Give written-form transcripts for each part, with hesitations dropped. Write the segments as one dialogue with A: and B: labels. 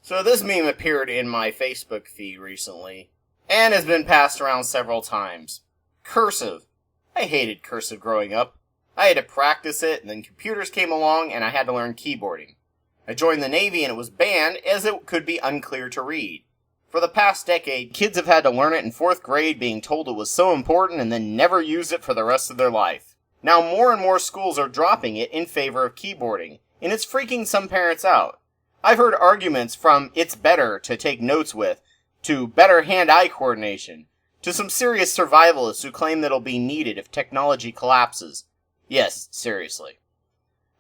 A: So this meme appeared in my Facebook feed recently, and has been passed around several times. Cursive. I hated cursive growing up. I had to practice it, and then computers came along, and I had to learn keyboarding. I joined the Navy, and it was banned, as it could be unclear to read. For the past decade, kids have had to learn it in 4th grade, being told it was so important, and then never use it for the rest of their life. Now more and more schools are dropping it in favor of keyboarding, and it's freaking some parents out. I've heard arguments from it's better to take notes with, to better hand-eye coordination, to some serious survivalists who claim that it'll be needed if technology collapses. Yes, seriously.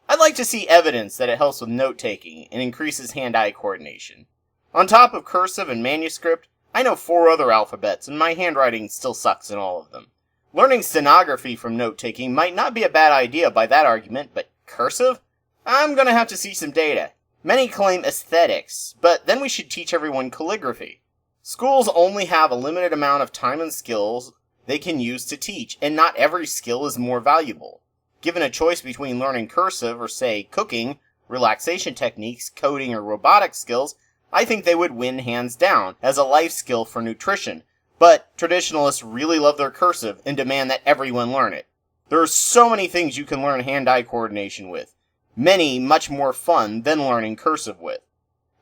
A: I'd like to see evidence that it helps with note-taking and increases hand-eye coordination. On top of cursive and manuscript, I know 4 other alphabets, and my handwriting still sucks in all of them. Learning stenography from note-taking might not be a bad idea by that argument, but cursive? I'm gonna have to see some data. Many claim aesthetics, but then we should teach everyone calligraphy. Schools only have a limited amount of time and skills they can use to teach, and not every skill is more valuable. Given a choice between learning cursive or, say, cooking, relaxation techniques, coding, or robotic skills, I think they would win hands down as a life skill for nutrition. But traditionalists really love their cursive and demand that everyone learn it. There are so many things you can learn hand-eye coordination with. Many much more fun than learning cursive with.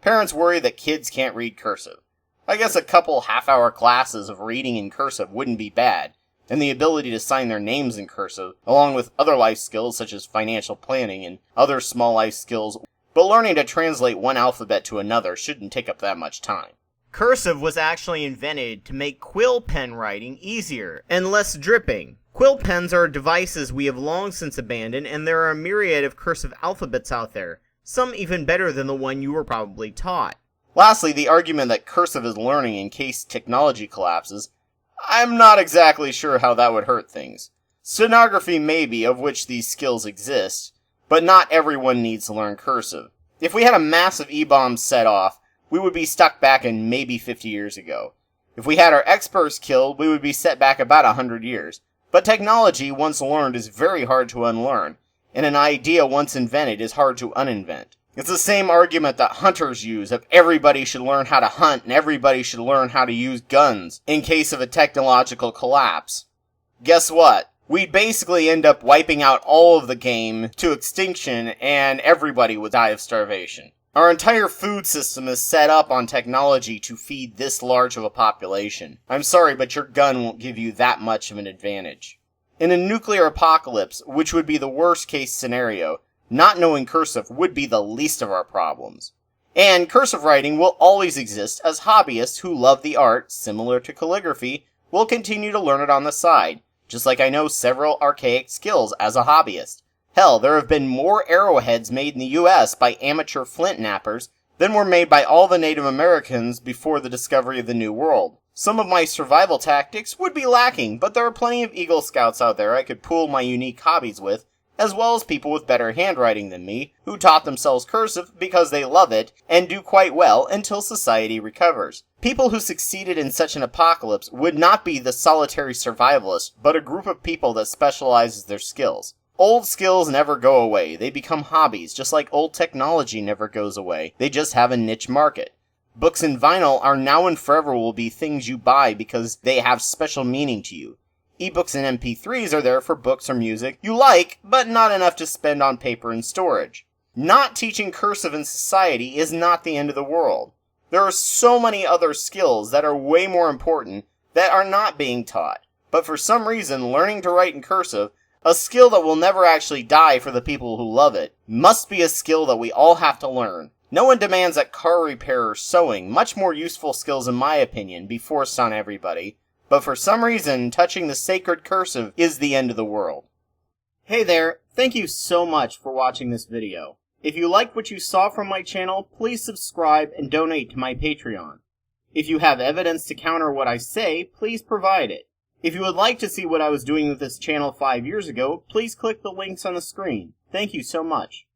A: Parents worry that kids can't read cursive. I guess a couple half-hour classes of reading in cursive wouldn't be bad, and the ability to sign their names in cursive, along with other life skills such as financial planning and other small life skills, but learning to translate one alphabet to another shouldn't take up that much time. Cursive was actually invented to make quill pen writing easier and less dripping. Quill pens are devices we have long since abandoned, and there are a myriad of cursive alphabets out there, some even better than the one you were probably taught. Lastly, the argument that cursive is learning in case technology collapses, I'm not exactly sure how that would hurt things. Stenography may be, of which these skills exist, but not everyone needs to learn cursive. If we had a massive E-bomb set off, we would be stuck back in maybe 50 years ago. If we had our experts killed, we would be set back about 100 years. But technology, once learned, is very hard to unlearn, and an idea once invented is hard to uninvent. It's the same argument that hunters use of everybody should learn how to hunt and everybody should learn how to use guns in case of a technological collapse. Guess what? We'd basically end up wiping out all of the game to extinction and everybody would die of starvation. Our entire food system is set up on technology to feed this large of a population. I'm sorry, but your gun won't give you that much of an advantage. In a nuclear apocalypse, which would be the worst case scenario, not knowing cursive would be the least of our problems. And cursive writing will always exist as hobbyists who love the art, similar to calligraphy, will continue to learn it on the side, just like I know several archaic skills as a hobbyist. Hell, there have been more arrowheads made in the US by amateur flint knappers than were made by all the Native Americans before the discovery of the New World. Some of my survival tactics would be lacking, but there are plenty of Eagle Scouts out there I could pool my unique hobbies with, as well as people with better handwriting than me, who taught themselves cursive because they love it, and do quite well until society recovers. People who succeeded in such an apocalypse would not be the solitary survivalists, but a group of people that specializes their skills. Old skills never go away, they become hobbies, just like old technology never goes away, they just have a niche market. Books and vinyl are now and forever will be things you buy because they have special meaning to you. Ebooks and MP3s are there for books or music you like, but not enough to spend on paper and storage. Not teaching cursive in society is not the end of the world. There are so many other skills that are way more important that are not being taught, but for some reason learning to write in cursive, a skill that will never actually die for the people who love it, must be a skill that we all have to learn. No one demands that car repair or sewing, much more useful skills in my opinion, be forced on everybody. But for some reason, touching the sacred cursive is the end of the world. Hey there, thank you so much for watching this video. If you liked what you saw from my channel, please subscribe and donate to my Patreon. If you have evidence to counter what I say, please provide it. If you would like to see what I was doing with this channel 5 years ago, please click the links on the screen. Thank you so much.